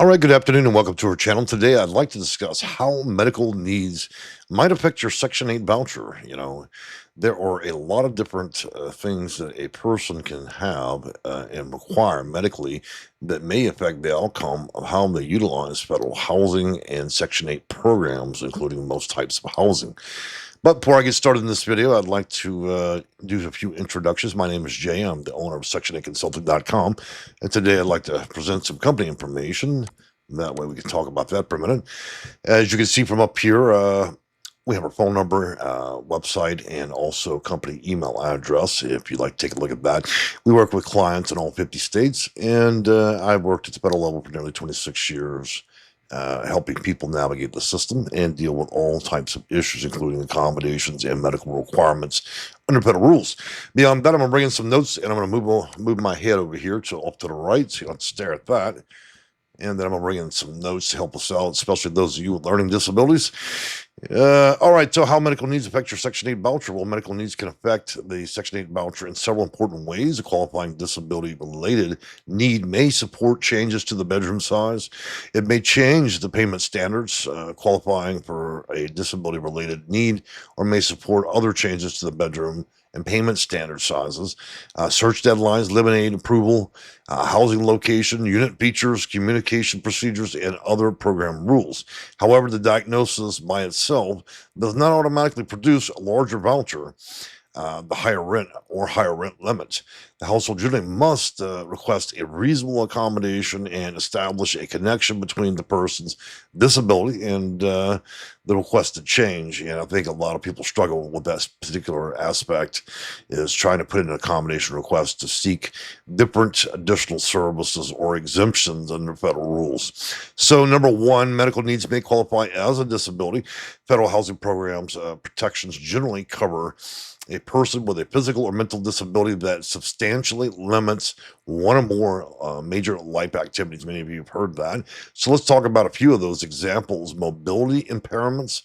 All right, good afternoon and welcome to our channel. Today, I'd like to discuss how medical needs might affect your Section 8 voucher. There are a lot of different things that a person can have and require medically that may affect the outcome of how they utilize federal housing and Section 8 programs, including most types of housing. But before I get started in this video, I'd like to do a few introductions. My name is Jay. I'm the owner of Section8Consulting.com. And today I'd like to present some company information. That way we can talk about that for a minute. As you can see from up here, we have our phone number, website, and also company email address if you'd like to take a look at that. We work with clients in all 50 states, and I've worked at the federal level for nearly 26 years. Helping people navigate the system and deal with all types of issues, including accommodations and medical requirements under federal rules. Beyond that, I'm going to bring in some notes, and I'm going to move my head over here to off to the right, so you don't have to stare at that. And then I'm going to bring in some notes to help us out, especially those of you with learning disabilities. All right, so how medical needs affect your Section 8 voucher? Well, medical needs can affect the Section 8 voucher in several important ways. A qualifying disability-related need may support changes to the bedroom size. It may change the payment standards, qualifying for a disability-related need, or may support other changes to the bedroom and payment standard sizes, search deadlines, limit aid approval, housing location, unit features, communication procedures, and other program rules. However, the diagnosis by itself does not automatically produce a larger voucher. The higher rent limits. The household generally must request a reasonable accommodation and establish a connection between the person's disability and the requested change. And I think a lot of people struggle with that particular aspect, is trying to put in an accommodation request to seek different additional services or exemptions under federal rules. So, number one, medical needs may qualify as a disability. Federal housing programs protections generally cover a person with a physical or mental disability that substantially limits one or more major life activities. Many of you have heard that. So let's talk about a few of those examples: mobility impairments,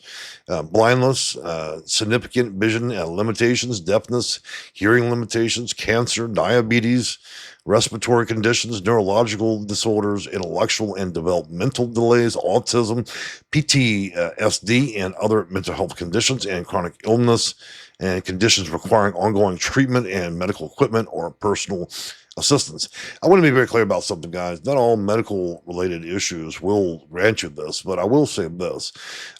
blindness, significant vision limitations, deafness, hearing limitations, cancer, diabetes, respiratory conditions, neurological disorders, intellectual and developmental delays, autism, PTSD, and other mental health conditions, and chronic illness and conditions requiring ongoing treatment and medical equipment or personal assistance. I want to be very clear about something, guys. Not all medical related issues will grant you this, but I will say this.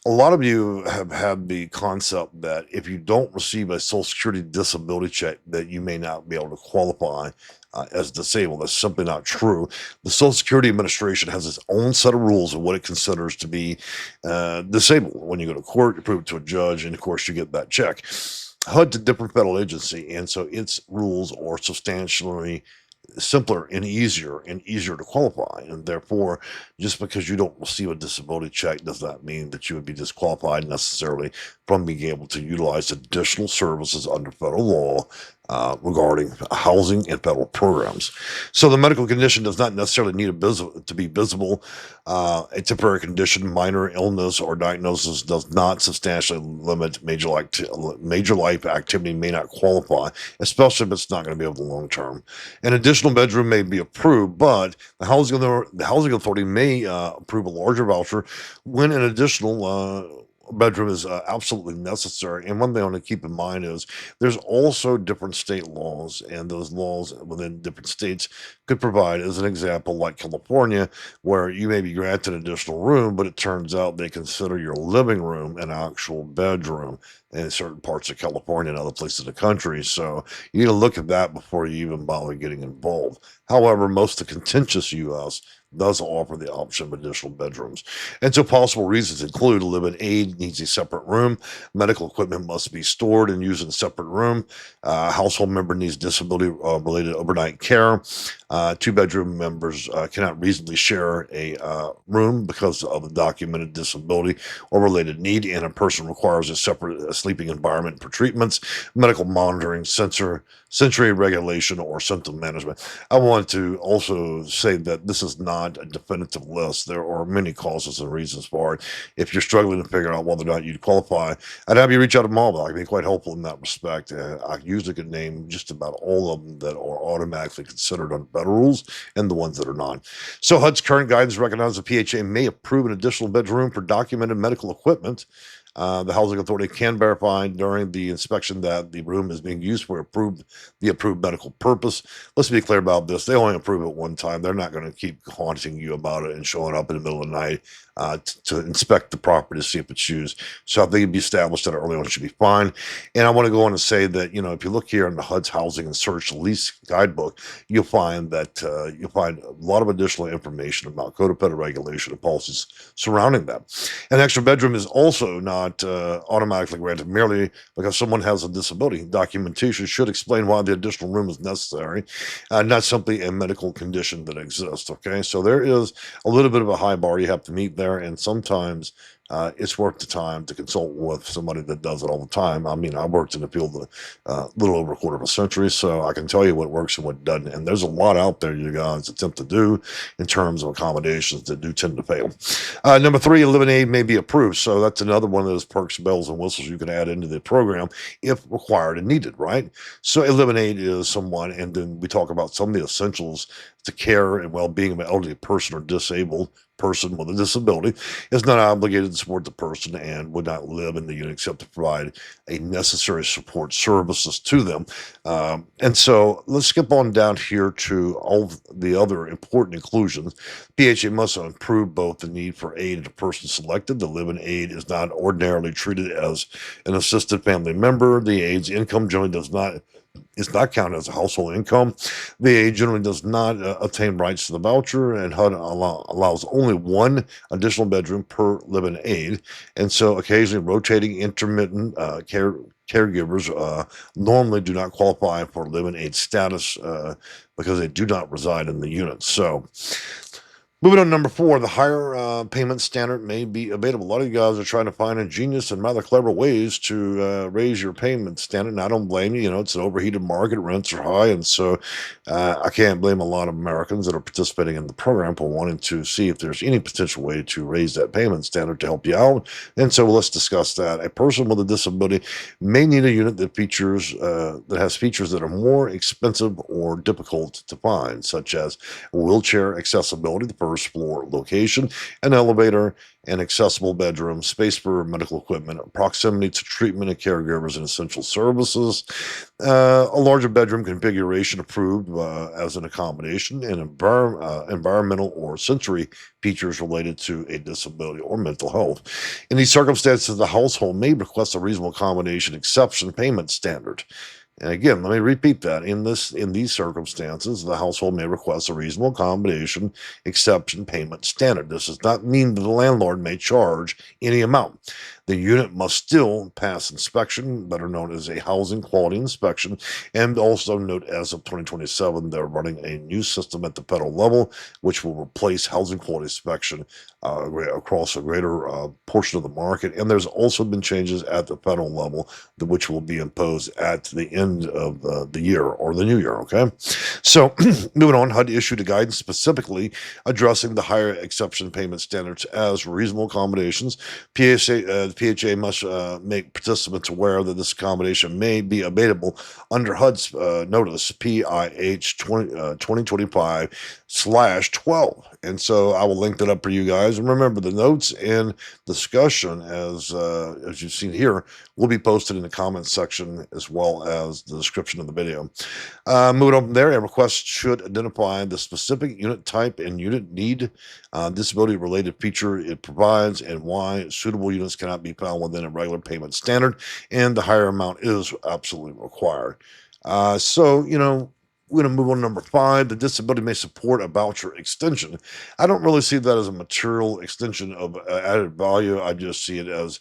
A lot of you have had the concept that if you don't receive a Social Security disability check, that you may not be able to qualify as disabled. That's simply not true. The Social Security Administration has its own set of rules of what it considers to be disabled. When you go to court, you prove it to a judge, and of course, you get that check. HUD's a different federal agency, and so its rules are substantially simpler and easier to qualify. And therefore, just because you don't receive a disability check does not mean that you would be disqualified necessarily from being able to utilize additional services under federal law regarding housing and federal programs. So the medical condition does not necessarily need to be visible. A temporary condition, minor illness, or diagnosis does not substantially limit major life activity, may not qualify, especially if it's not going to be able to long term. An additional bedroom may be approved, but the housing authority may approve a larger voucher when an additional bedroom is absolutely necessary. And one thing I want to keep in mind is there's also different state laws, and those laws within different states could provide, as an example, like California, where you may be granted an additional room, but it turns out they consider your living room an actual bedroom in certain parts of California and other places of the country. So you need to look at that before you even bother getting involved. However, most of the contentious U.S. does offer the option of additional bedrooms. And so possible reasons include live-in aid needs a separate room, medical equipment must be stored and used in a separate room, household member needs disability related overnight care, two-bedroom members cannot reasonably share a room because of a documented disability or related need, and a person requires a separate sleeping environment for treatments, medical monitoring, sensory regulation, or symptom management. I want to also say that this is not a definitive list. There are many causes and reasons for it. If you're struggling to figure out whether or not you'd qualify, I'd have you reach out to Marvel. I can be quite helpful in that respect. I usually can name just about all of them that are automatically considered under federal rules and the ones that are not. So HUD's current guidance recognizes the PHA may approve an additional bedroom for documented medical equipment. The housing authority can verify during the inspection that the room is being used for the approved medical purpose. Let's be clear about this. They only approve it one time. They're not going to keep haunting you about it and showing up in the middle of the night to inspect the property to see if it's used. So I think it'd be established that early on it should be fine. And I want to go on and say that, if you look here in the HUD's Housing and Search Lease Guidebook, you'll find a lot of additional information about code of federal regulation and policies surrounding that. An extra bedroom is also not automatically granted merely because someone has a disability. Documentation should explain why the additional room is necessary, not simply a medical condition that exists. Okay, so there is a little bit of a high bar you have to meet there, and sometimes it's worth the time to consult with somebody that does it all the time. I mean, I worked in the field a little over a quarter of a century, so I can tell you what works and what doesn't. And there's a lot out there you guys attempt to do in terms of accommodations that do tend to fail. Number three, Live Aid may be approved. So that's another one of those perks, bells, and whistles you can add into the program if required and needed, right? So Live Aid is someone, and then we talk about some of the essentials to care and well-being of an elderly person or disabled person with a disability is not obligated to support the person and would not live in the unit except to provide a necessary support services to them. And so let's skip on down here to all the other important inclusions. PHA must improve both the need for aid and the person selected. The live-in aid is not ordinarily treated as an assisted family member. The aid's income generally is not counted as a household income. The aide generally does not obtain rights to the voucher, and HUD allows only one additional bedroom per live-in aide. And so occasionally rotating intermittent caregivers normally do not qualify for live-in aid status because they do not reside in the unit. So moving on to number four, the higher payment standard may be available. A lot of you guys are trying to find ingenious and rather clever ways to raise your payment standard, and I don't blame you. It's an overheated market, rents are high, and so I can't blame a lot of Americans that are participating in the program for wanting to see if there's any potential way to raise that payment standard to help you out. And so let's discuss that. A person with a disability may need a unit that has features that are more expensive or difficult to find, such as wheelchair accessibility, the first floor location, an elevator, an accessible bedroom, space for medical equipment, proximity to treatment and caregivers and essential services, a larger bedroom configuration approved as an accommodation, and environmental or sensory features related to a disability or mental health. In these circumstances, the household may request a reasonable accommodation exception payment standard. And again, let me repeat that. In these circumstances, the household may request a reasonable accommodation exception payment standard. This does not mean that the landlord may charge any amount. The unit must still pass inspection, better known as a housing quality inspection, and also note as of 2027, they're running a new system at the federal level, which will replace housing quality inspection across a greater portion of the market. And there's also been changes at the federal level, which will be imposed at the end of the year or the new year. Okay, so moving on, HUD issued a guidance specifically addressing the higher exception payment standards as reasonable accommodations. PHA must make participants aware that this accommodation may be available under HUD's notice PIH 2025/12. And so I will link that up for you guys. And remember, the notes and discussion, as you've seen here, will be posted in the comments section as well as the description of the video. Moving on from there, a request should identify the specific unit type and unit need, disability-related feature it provides, and why suitable units cannot be found within a regular payment standard, and the higher amount is absolutely required. We're going to move on to number five. The disability may support a voucher extension. I don't really see that as a material extension of added value. I just see it as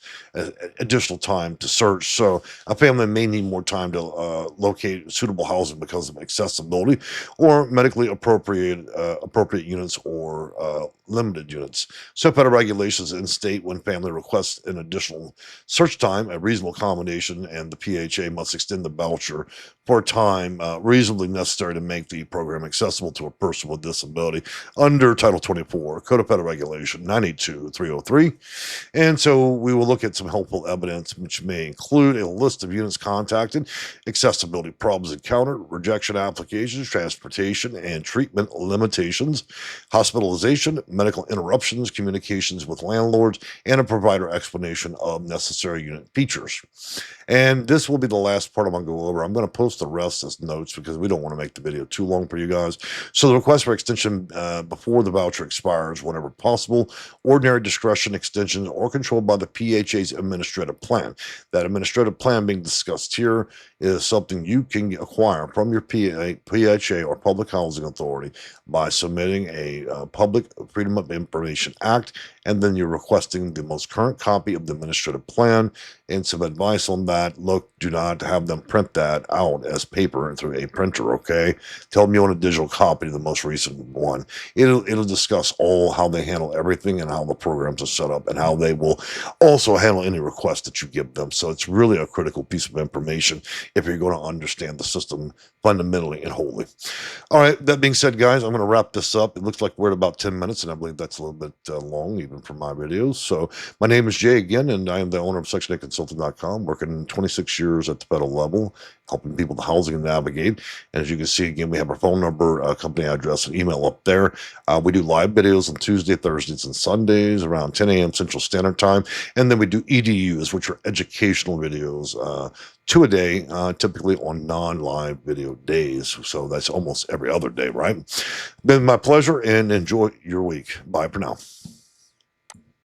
additional time to search. So a family may need more time to locate suitable housing because of accessibility or medically appropriate units or limited units. So better regulations in state when family requests an additional search time, a reasonable accommodation, and the PHA must extend the voucher for time reasonably necessary to make the program accessible to a person with disability under Title 24, Code of Federal Regulation 92303. And so we will look at some helpful evidence, which may include a list of units contacted, accessibility problems encountered, rejection applications, transportation and treatment limitations, hospitalization, medical interruptions, communications with landlords, and a provider explanation of necessary unit features. And this will be the last part I'm going to go over. I'm going to post the rest as notes because we don't want to make the video too long for you guys. So the request for extension before the voucher expires, whenever possible, ordinary discretion extensions are controlled by the PHA's administrative plan. That administrative plan being discussed here is something you can acquire from your PHA or Public Housing Authority by submitting a Public Freedom of Information Act, and then you're requesting the most current copy of the administrative plan and some advice on that. Look, do not have them print that out as paper through a printer, okay? Tell them you want a digital copy of the most recent one. It'll discuss all how they handle everything and how the programs are set up and how they will also handle any requests that you give them. So it's really a critical piece of information if you're going to understand the system fundamentally and wholly. All right, that being said, guys, I'm going to wrap this up. It looks like we're at about 10 minutes, and I believe that's a little bit long, even for my videos. So my name is Jay again, and I am the owner of Section8Consulting.com, working 26 years at the federal level, helping people with housing and navigate. And as you can see, again, we have our phone number, company address, and email up there. We do live videos on Tuesday, Thursdays, and Sundays around 10 a.m. Central Standard Time. And then we do EDUs, which are educational videos, 2 a day, typically on non-live video days. So that's almost every other day, right? Been my pleasure, and enjoy your week. Bye for now.